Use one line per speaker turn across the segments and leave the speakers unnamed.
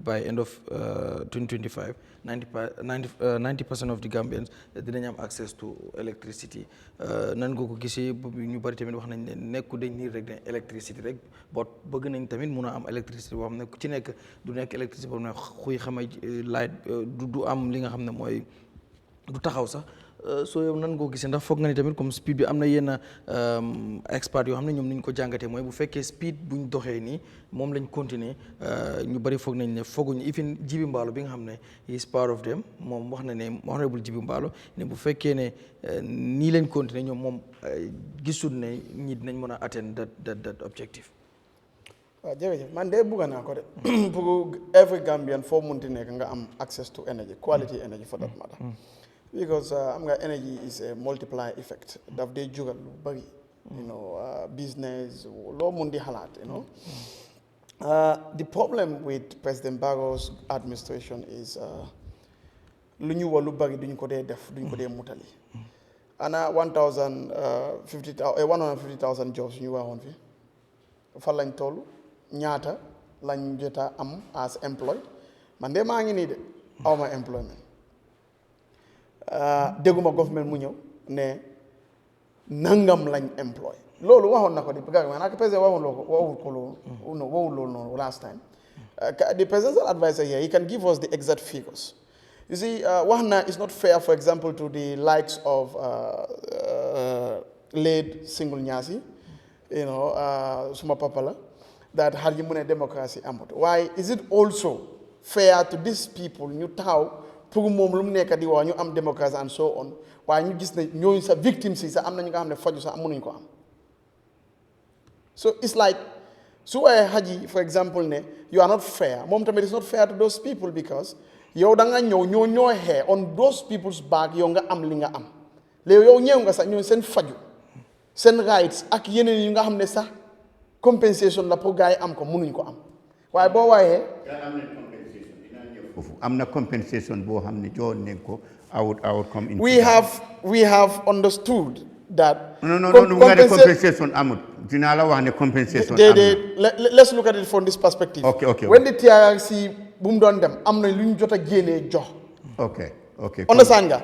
By end of 2025, 90% of the Gambians didn't have access to electricity. Nan go ko gisee ñu bari tamit wax nañ ne nekku dañ ni rek electricity rek but bëgg nañ tamit mëna am electricity boo xam ne ci nekk du nekk electricity boo xam ne xuy xamay light du am li nga xam ne mooy du taxaw sax so yow nan ngoo gisee ndax foog nga ni tamit comme speed bi am na yenn expert yoo xam ne ñoom ni ñu ko jàngatee mooy bu fekkee speed buñ doxee nii moom lañ continuer ñu bari foog nañ ne fooguñu even Jibi Mbaalo bi nga xam ne is part of them moom wax na ne honorable Jibi Mbaalo ne bu fekkee ne nii lañ continuer ñoom moom gisul ne ñi dinañ mën a atteindre that objective.
waaw jërëjëf man de bugga naa ko de pour every Gambian foo munti nekk nga am access to energy quality energy for that matter. Because energy is a multiplier effect. Daf dey jugal lu bari, business, lo mundi halat, The problem with President Barrow's administration is lu ñu wa lu bari duñ ko dee def, duñ ko dee mutali. Ana 150,000 jobs ñu waxoon fi. Fa lañ tollu ñaata lañ jota am as employed. Man de maa ngi nii de awma employment. Deguma government mu ñëw ne nangam lañ employ loolu waxoon na ko di man ak président waxul loolu last time the presidential advisor here he can give us the exact figures you see wax na it's not fair for example to the likes of late Single Nyasi suma papa la that har yi mu ne democracy amut why is it also fair to these people ñu taxaw pour moom lu mu nekk di wax ñu am démocratie and so on waaye ñu gis ne ñooñu sa victimes yi sax am na ñu nga xam ne faju sax amuñu ko am so it's like su waaye Haji for example ne you are not fair moom tamit it's not fair to those people because yow da nga ñëw ñoo xee on those people's back yow nga am li nga am léegi yow ñëw nga sax ñooñu seen faju seen rights ak yeneen yi nga xam ne sax compensation la pour gars yi am ko mënuñ ko am waaye boo waaye
am na compensation boo xam ne jox nañ ko outcome in
we have understood that
no compensation amut dinaa la wax ne compensation
let's look at it from this perspective
okay
when the TRRC bu mu doon dem am na lu ñu jot a génnee jox
okay
understand nga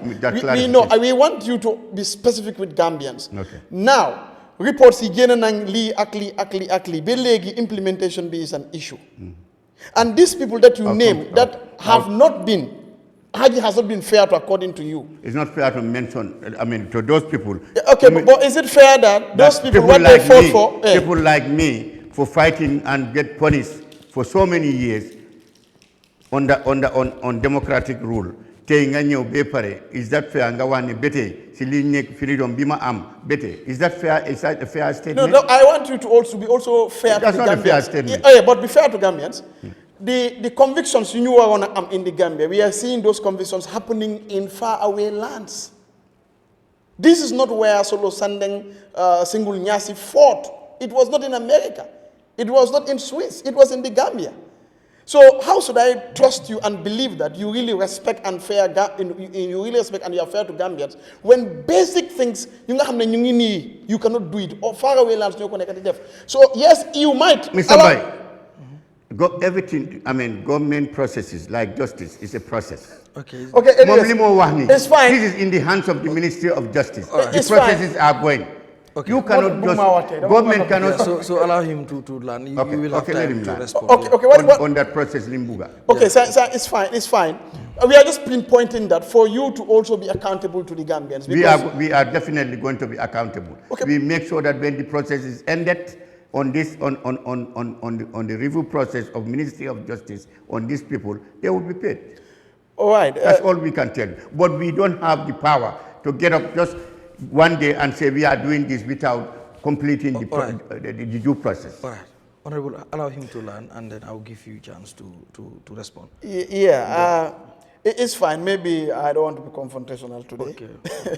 we want you to be specific with Gambians now reports yi génn nañ lii ak lii ba léegi implementation bi is an issue and these people that you name that have not been, Haji has not been fair to according to you.
It's not fair to mention, to those people.
Okay, but is it fair that those people what like they fought for?
People like me, for fighting and get punished for so many years on democratic rule. Is that fair? Is that fair? Is that a fair statement?
No, I want you to also be fair
That's
to the
not
Gambians.
A fair statement.
But be fair to Gambians. The convictions you are in the Gambia, we are seeing those convictions happening in faraway lands. This is not where Solo Sandeng Single Nyasi fought. It was not in America. It was not in Swiss. It was in the Gambia. So how should I trust you and believe that you really respect and you really respect and you are fair to Gambians when basic things you cannot do it or faraway lands you connected deaf. So yes, you might.
Mr. Bai, government processes like justice is a process.
Okay, it's fine.
This is in the hands of the Ministry of Justice.
Right.
The processes are going. Okay. You cannot government cannot.
So allow him to learn. You will have time to respond.
Okay.
On that process, Limbuga.
Okay, so it's fine. We are just pinpointing that for you to also be accountable to the Gambians.
We are definitely going to be accountable. Okay. We make sure that when the process is ended on this on the review process of Ministry of Justice on these people, they will be paid.
All right.
That's all we can tell you. But we don't have the power to get up just one day and say we are doing this without completing the due process.
All right. Honorable, allow him to learn and then I'll give you a chance to respond.
It's fine. Maybe I don't want to be confrontational today. Okay.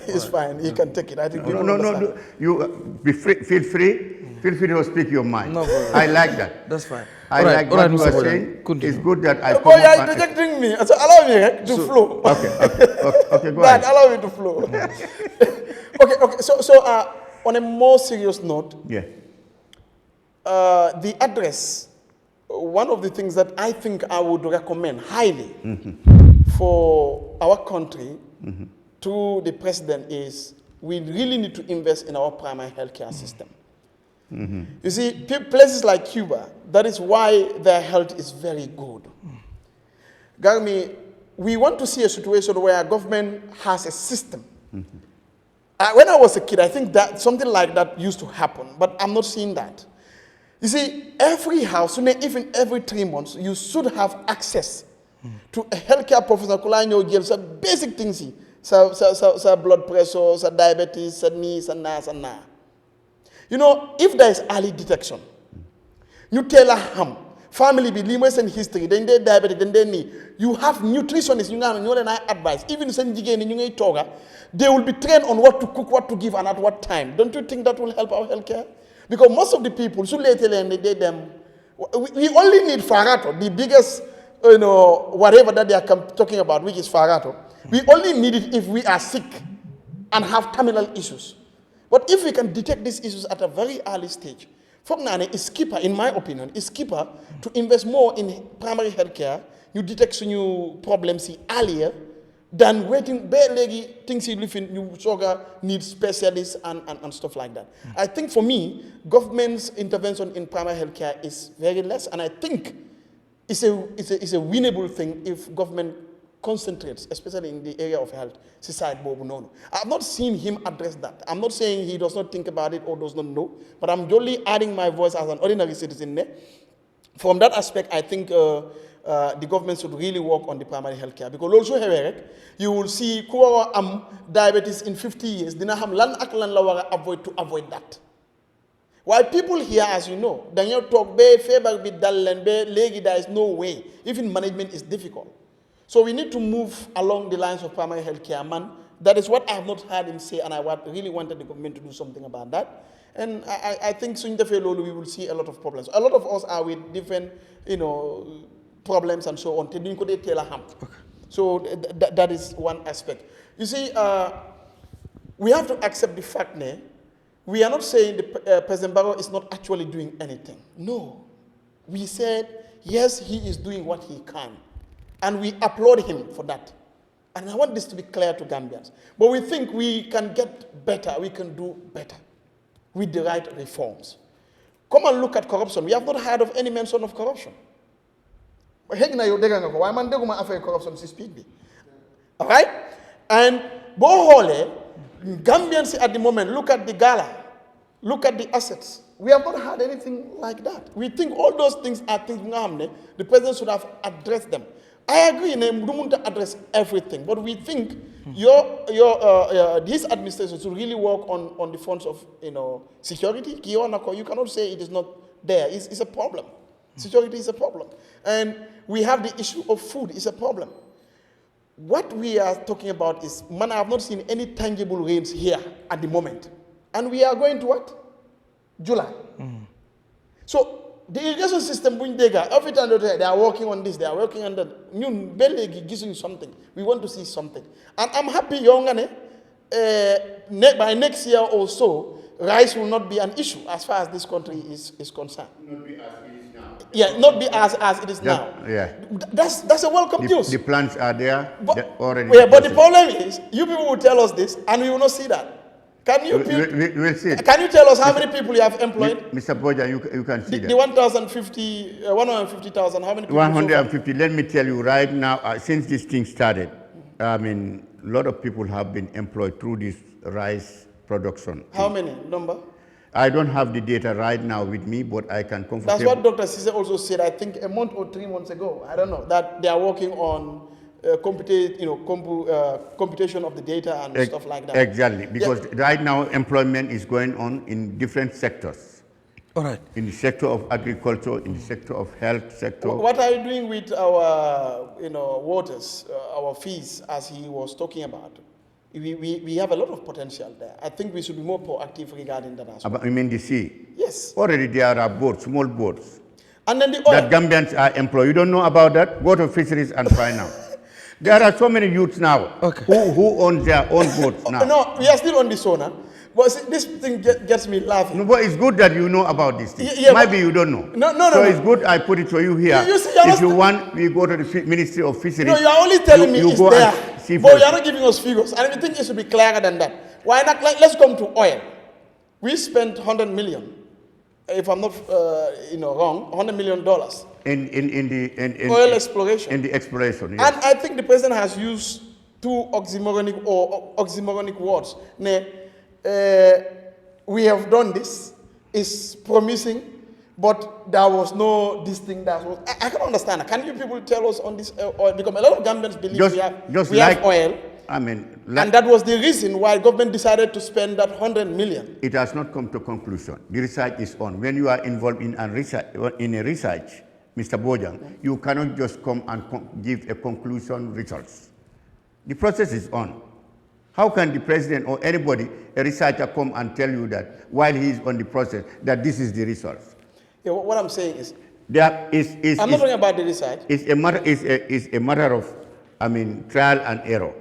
It's fine. He can take it. I think
no. You feel free to speak your mind.
No problem.
I like that.
That's fine.
I like what you are saying. It's good that I
come up and... rejecting me. So allow me to flow.
Okay, go ahead.
Allow me to flow. Okay. So on a more serious note,
yeah.
The address one of the things that I think I would recommend highly for our country to the president is we really need to invest in our primary healthcare system. You see, places like Cuba, that is why their health is very good. Garmi, we want to see a situation where government has a system. When I was a kid, I think that something like that used to happen, but I'm not seeing that. You see, every house, even every 3 months, you should have access to a healthcare professional, some basic things, some blood pressure, some diabetes, some knees, and na. You know, if there is early detection, you tell a family be limits and history, then they diabetic, then they need. You have nutritionists, you know, and I advise. Even they will be trained on what to cook, what to give, and at what time. Don't you think that will help our healthcare? Because most of the people, we only need Farato, the biggest, whatever that they are talking about, which is Farato. We only need it if we are sick and have terminal issues. But if we can detect these issues at a very early stage, it's keeper, in my opinion, it's keeper to invest more in primary healthcare. You detect new problems earlier than waiting, things you live in, you need specialists and stuff like that. I think for me, government's intervention in primary healthcare is very less, and I think it's a winnable thing if government concentrates, especially in the area of health, society. I've not seen him address that. I'm not saying he does not think about it or does not know, but I'm only adding my voice as an ordinary citizen there. From that aspect, I think the government should really work on the primary health care, because also you will see diabetes in 50 years, avoid that. While people here, as you know, there is no way. Even management is difficult. So we need to move along the lines of primary health care, man. That is what I have not heard him say, and I really wanted the government to do something about that. And I think soon we will see a lot of problems. A lot of us are with different, problems and so on. So that is one aspect. You see, we have to accept the fact that we are not saying President Barrow is not actually doing anything. No. We said, yes, he is doing what he can. And we applaud him for that. And I want this to be clear to Gambians. But we think we can get better, we can do better with the right reforms. Come and look at corruption. We have not heard of any mention of corruption. All right? And Gambians at the moment, look at the gala, look at the assets. We have not had anything like that. We think all those things are things the president should have addressed them. I agree, we don't address everything, but we think this administration should really work on the fronts of security. You cannot say it is not there. It's a problem. Security is a problem. And we have the issue of food. It's a problem. What we are talking about is, I have not seen any tangible rains here at the moment. And we are going to what? July. So the irrigation system, every time they are working on this, they are working on that. Gives you something. We want to see something. And I'm happy, by next year or so, rice will not be an issue as far as this country is concerned.
Not be as it is now.
Yeah, not be as it is now.
Yeah.
That's a welcome news.
The plants are there already.
Yeah, but the problem is, you people will tell us this, and we will not see that. Can you
we'll see.
Can you tell us how many people you have employed?
Mr. Boja, you can see that.
The 150,000, how many people?
150. Let me tell you right now, since this thing started, I mean, a lot of people have been employed through this rice production.
How many? Number?
I don't have the data right now with me, but I can confirm.
That's what Dr. Sise also said, I think a month or 3 months ago. I don't know, that they are working on computation of the data and stuff like that.
Exactly, because right now employment is going on in different sectors.
All right.
In the sector of agriculture, in the sector of health sector.
What are you doing with our, waters, our fees, as he was talking about? We have a lot of potential there. I think we should be more proactive regarding that as well.
You mean the sea?
Yes.
Already there are boats, small boats.
And then the oil.
That Gambians are employed. You don't know about that? Go to fisheries and find out. There are so many youths now who own their own boats now.
No, we are still on the zona. But see, this thing gets me laughing.
No, but it's good that you know about this thing.
Yeah,
Maybe you don't know.
No.
So it's good I put it for you here.
You see,
if you want, we go to the Ministry of Fisheries.
No, you are only telling me it's
go
there.
and see
But
first.
you are not giving us figures. And I think it should be clearer than that. Why not? Let's come to oil. We spent 100 million, if I'm not wrong, $100 million
in
oil exploration.
In the exploration, yes.
And I think the president has used two oxymoronic words. We have done this, it's promising, but there was no this thing that was. I can understand. Can you people tell us on this oil? Because a lot of Gambians believe we have oil.
I mean,
and that was the reason why government decided to spend that 100 million.
It has not come to conclusion. The research is on. When you are involved in a research, Mr. Bojang, you cannot just come and give a conclusion results. The process is on. How can the president or anybody, a researcher, come and tell you that while he is on the process, that this is the results?
Yeah, what I'm saying is,
I'm
not talking about the research.
It's a matter of, trial and error.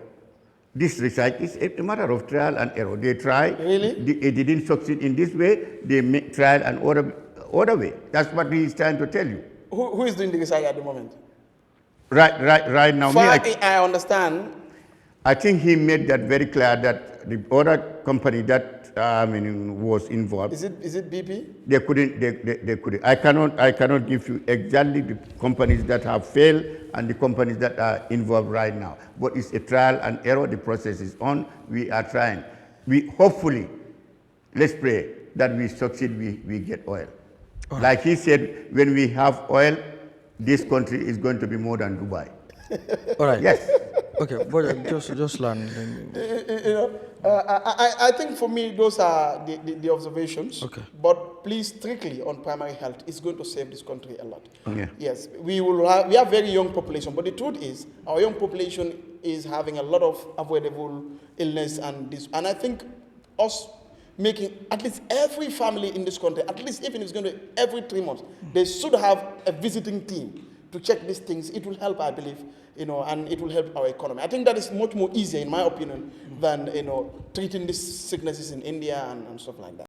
This research is a matter of trial and error. They try.
Really?
It didn't succeed in this way. They make trial and other way. That's what he is trying to tell you.
Who is doing the research at the moment?
Right now.
I understand.
I think he made that very clear that the other company that was involved.
Is it BP?
They couldn't. I cannot give you exactly the companies that have failed and the companies that are involved right now. But it's a trial and error. The process is on. We are trying. We hopefully, let's pray that we succeed. We get oil. Right. Like he said, when we have oil, this country is going to be more than Dubai.
All right.
Yes.
Okay, but just learn.
I think for me those are the observations.
Okay.
But please, strictly on primary health, it's going to save this country a lot.
Yeah.
Yes, we have very young population, but the truth is our young population is having a lot of avoidable illness and I think us making at least every family in this country, at least even if it's going to every 3 months, they should have a visiting team to check these things. It will help, I believe, and it will help our economy. I think that is much more easier, in my opinion, than treating these sicknesses in India and stuff like that.